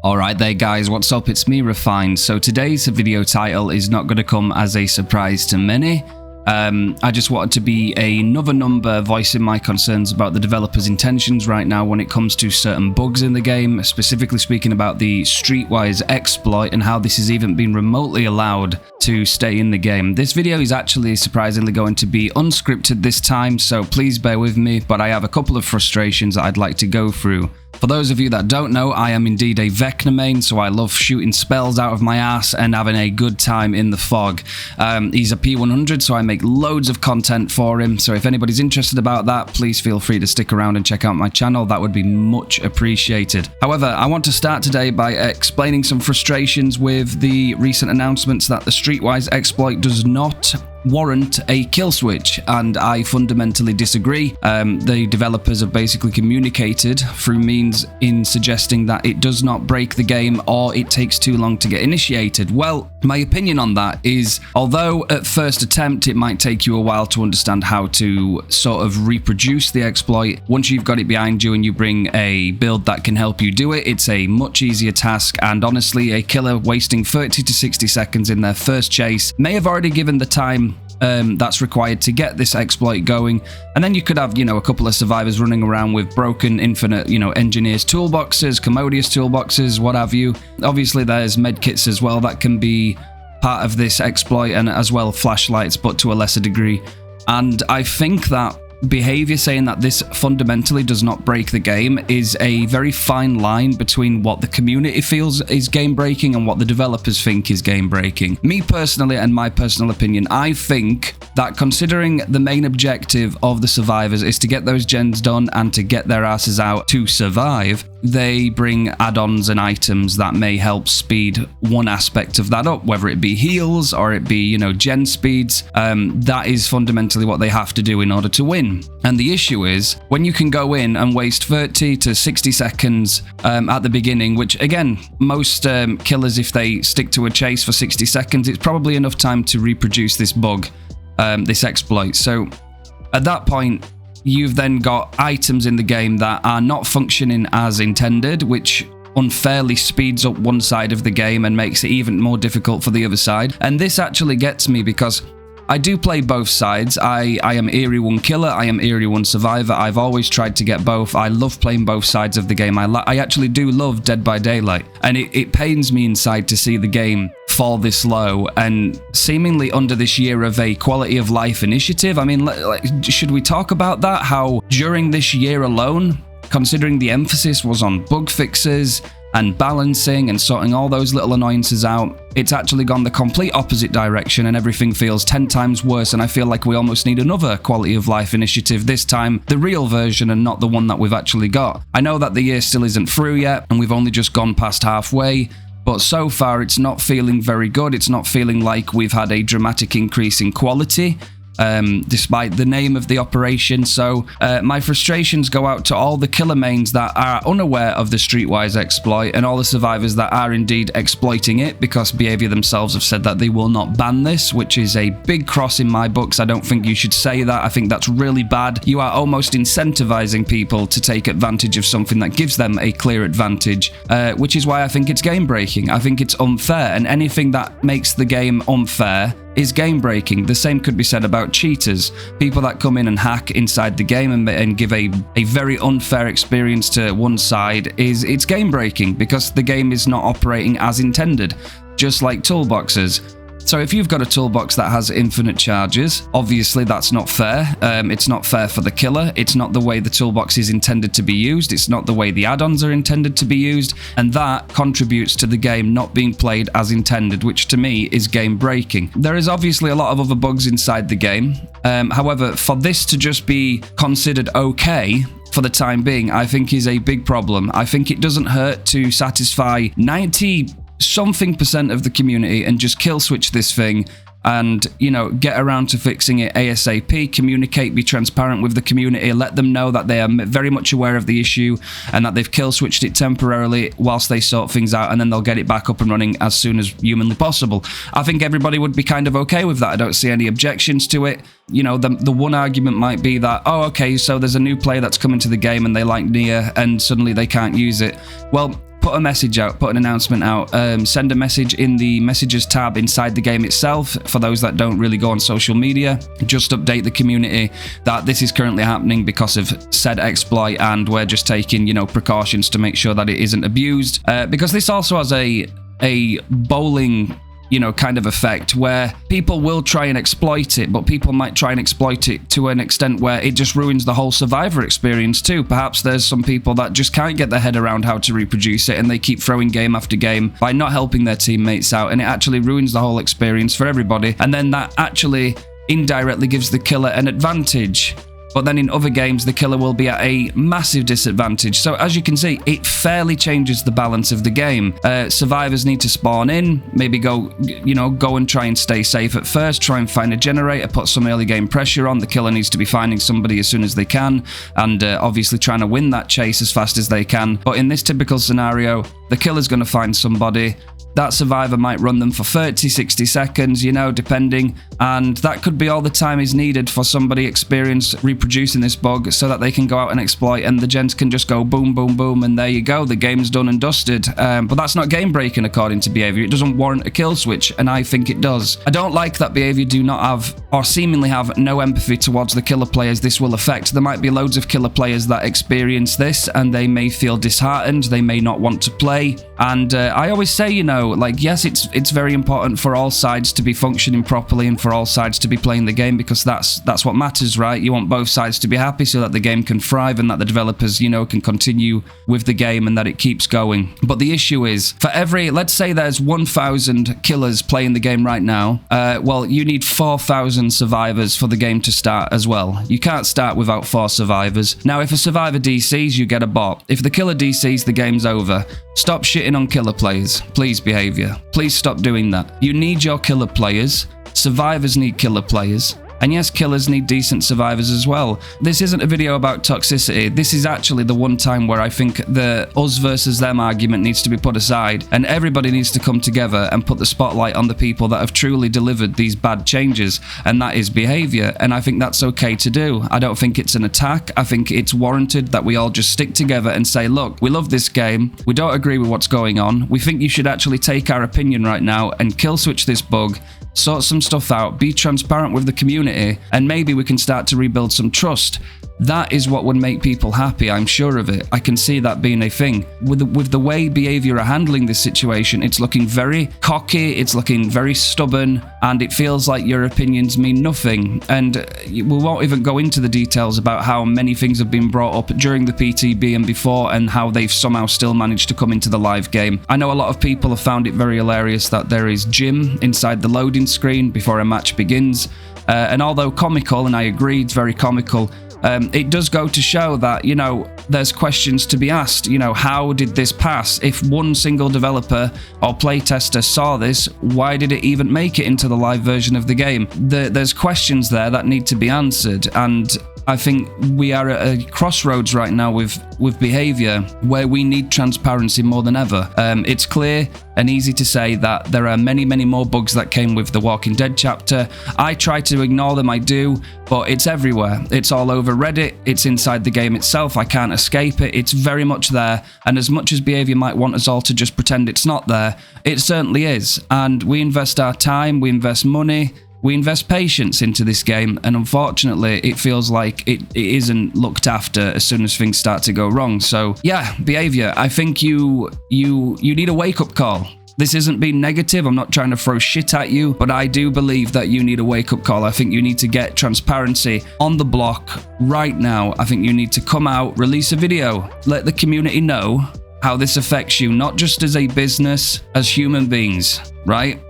Alright there guys, what's up? It's me, Refined. So today's video title is not going to come as a surprise to many. I just wanted to be another number voicing my concerns about the developer's intentions right now when it comes to certain bugs in the game, specifically speaking about the Streetwise exploit and how this has even been remotely allowed to stay in the game. This video is actually surprisingly going to be unscripted this time, so please bear with me, but I have a couple of frustrations that I'd like to go through. For those of you that don't know, I am indeed a Vecna main, so I love shooting spells out of my ass and having a good time in the fog. He's a P100, so I make loads of content for him, so if anybody's interested about that, please feel free to stick around and check out my channel. That would be much appreciated. However, I want to start today by explaining some frustrations with the recent announcements that the Streetwise exploit does not warrant a kill switch, and I fundamentally disagree. The developers have basically communicated through means in suggesting that it does not break the game or it takes too long to get initiated. Well, my opinion on that is, although at first attempt it might take you a while to understand how to sort of reproduce the exploit, once you've got it behind you and you bring a build that can help you do it, it's a much easier task. And honestly, a killer wasting 30 to 60 seconds in their first chase may have already given the time that's required to get this exploit going, and then you could have, a couple of survivors running around with broken infinite, engineers toolboxes, commodious toolboxes, what have you. Obviously there's medkits as well that can be part of this exploit, and as well flashlights, but to a lesser degree. And I think that behavior saying that this fundamentally does not break the game is a very fine line between what the community feels is game breaking and what the developers think is game breaking. Me personally, and my personal opinion, I think that considering the main objective of the survivors is to get those gens done and to get their asses out to survive, they bring add-ons and items that may help speed one aspect of that up, whether it be heals or it be, gen speeds. That is fundamentally what they have to do in order to win. And the issue is, when you can go in and waste 30 to 60 seconds at the beginning, which again, most killers, if they stick to a chase for 60 seconds, it's probably enough time to reproduce this bug, this exploit. So at that point, you've then got items in the game that are not functioning as intended, which unfairly speeds up one side of the game and makes it even more difficult for the other side. And this actually gets me because I do play both sides. I am Eerie 1 killer, I am Eerie 1 survivor. I've always tried to get both. I love playing both sides of the game. I actually do love Dead by Daylight, and it pains me inside to see the game fall this low, and seemingly under this year of a quality of life initiative. I mean, should we talk about that? How during this year alone, considering the emphasis was on bug fixes and balancing and sorting all those little annoyances out, it's actually gone the complete opposite direction and everything feels 10 times worse, and I feel like we almost need another quality of life initiative, this time the real version and not the one that we've actually got. I know that the year still isn't through yet and we've only just gone past halfway, but so far it's not feeling very good. It's not feeling like we've had a dramatic increase in quality, despite the name of the operation. So my frustrations go out to all the killer mains that are unaware of the Streetwise exploit and all the survivors that are indeed exploiting it, because Behaviour themselves have said that they will not ban this, which is a big cross in my books. I don't think you should say that. I think that's really bad. You are almost incentivizing people to take advantage of something that gives them a clear advantage, which is why I think it's game breaking. I think it's unfair, and anything that makes the game unfair is game breaking. The same could be said about cheaters, people that come in and hack inside the game and give a very unfair experience to one side. It's game breaking because the game is not operating as intended, just like toolboxes. So if you've got a toolbox that has infinite charges, obviously that's not fair. It's not fair for the killer. It's not the way the toolbox is intended to be used. It's not the way the add-ons are intended to be used. And that contributes to the game not being played as intended, which to me is game breaking. There is obviously a lot of other bugs inside the game. However, for this to just be considered okay for the time being, I think is a big problem. I think it doesn't hurt to satisfy 90-something% of the community and just kill switch this thing and, get around to fixing it ASAP, communicate, be transparent with the community, let them know that they are very much aware of the issue and that they've kill switched it temporarily whilst they sort things out, and then they'll get it back up and running as soon as humanly possible. I think everybody would be kind of okay with that. I don't see any objections to it. The one argument might be that, oh, okay, so there's a new player that's come into the game and they like Nier and suddenly they can't use it. Well, put a message out, put an announcement out, send a message in the messages tab inside the game itself. For those that don't really go on social media, just update the community that this is currently happening because of said exploit, and we're just taking, you know, precautions to make sure that it isn't abused. Because this also has a bowling, you know, kind of effect where people will try and exploit it, but people might try and exploit it to an extent where it just ruins the whole survivor experience too. Perhaps there's some people that just can't get their head around how to reproduce it, and they keep throwing game after game by not helping their teammates out, and it actually ruins the whole experience for everybody. And then that actually indirectly gives the killer an advantage. But then in other games, the killer will be at a massive disadvantage. So as you can see, it fairly changes the balance of the game. Survivors need to spawn in, maybe go and try and stay safe at first, try and find a generator, put some early game pressure on. The killer needs to be finding somebody as soon as they can, and obviously trying to win that chase as fast as they can. But in this typical scenario, the killer's going to find somebody. That survivor might run them for 30, 60 seconds, you know, depending. And that could be all the time is needed for somebody experienced reproducing this bug so that they can go out and exploit, and the gens can just go boom, boom, boom, and there you go. The game's done and dusted. But that's not game breaking according to Behaviour. It doesn't warrant a kill switch, and I think it does. I don't like that Behaviour do not have, or seemingly have, no empathy towards the killer players this will affect. There might be loads of killer players that experience this, and they may feel disheartened. They may not want to play. And I always say, you know, like, yes, it's very important for all sides to be functioning properly and for all sides to be playing the game, because that's what matters, right? You want both sides to be happy so that the game can thrive and that the developers, you know, can continue with the game and that it keeps going. But the issue is, for every, let's say there's 1,000 killers playing the game right now, well, you need 4,000 survivors for the game to start as well. You can't start without 4 survivors. Now, if a survivor DCs, you get a bot. If the killer DCs, the game's over. Stop shitting on killer players. Please, Behaviour. Please stop doing that. You need your killer players. Survivors need killer players. And yes, killers need decent survivors as well. This isn't a video about toxicity. This is actually the one time where I think the us versus them argument needs to be put aside, and everybody needs to come together and put the spotlight on the people that have truly delivered these bad changes, and that is Behaviour. And I think that's okay to do. I don't think it's an attack. I think it's warranted that we all just stick together and say, look, we love this game. We don't agree with what's going on. We think you should actually take our opinion right now and kill switch this bug, sort some stuff out, be transparent with the community, and maybe we can start to rebuild some trust. That is what would make people happy, I'm sure of it. I can see that being a thing. With the way Behaviour are handling this situation, it's looking very cocky, it's looking very stubborn, and it feels like your opinions mean nothing. And we won't even go into the details about how many things have been brought up during the PTB and before, and how they've somehow still managed to come into the live game. I know a lot of people have found it very hilarious that there is Jim inside the loading screen before a match begins. And although comical, and I agree, it's very comical, it does go to show that, you know, there's questions to be asked. You know, how did this pass? If one single developer or playtester saw this, why did it even make it into the live version of the game? There's questions there that need to be answered, and I think we are at a crossroads right now with Behaviour where we need transparency more than ever. It's clear and easy to say that there are many, many more bugs that came with the Walking Dead chapter. I try to ignore them, I do, but it's everywhere. It's all over Reddit, it's inside the game itself, I can't escape it, it's very much there, and as much as Behaviour might want us all to just pretend it's not there, it certainly is, and we invest our time, we invest money, we invest patience into this game, and unfortunately it feels like it isn't looked after as soon as things start to go wrong. So yeah, Behaviour, I think you need a wake-up call. This isn't being negative, I'm not trying to throw shit at you, but I do believe that you need a wake-up call. I think you need to get transparency on the block right now. I think you need to come out, release a video, let the community know how this affects you, not just as a business, as human beings, right?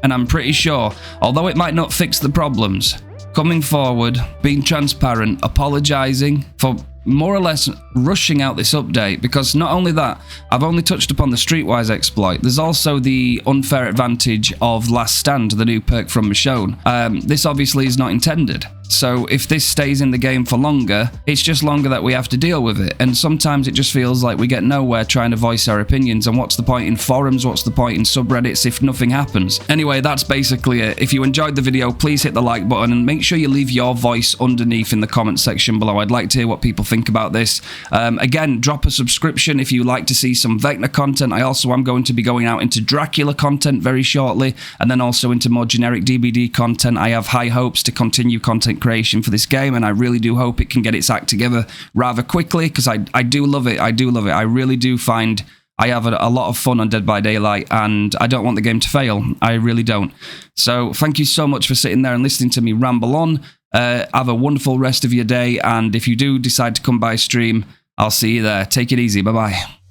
And I'm pretty sure, although it might not fix the problems, coming forward, being transparent, apologising for more or less rushing out this update, because not only that, I've only touched upon the Streetwise exploit, there's also the unfair advantage of Last Stand, the new perk from Michonne. This obviously is not intended. So if this stays in the game for longer, it's just longer that we have to deal with it. And sometimes it just feels like we get nowhere trying to voice our opinions. And what's the point in forums? What's the point in subreddits if nothing happens? Anyway, that's basically it. If you enjoyed the video, please hit the like button and make sure you leave your voice underneath in the comment section below. I'd like to hear what people think about this. Again, drop a subscription if you like to see some Vecna content. I also am going to be going out into Dracula content very shortly, and then also into more generic DBD content. I have high hopes to continue content creation for this game, and I really do hope it can get its act together rather quickly, because I do love it. I do love it. I really do find I have a lot of fun on Dead by Daylight, and I don't want the game to fail. I really don't. So thank you so much for sitting there and listening to me ramble on. Have a wonderful rest of your day, and if you do decide to come by stream, I'll see you there. Take it easy. Bye-bye.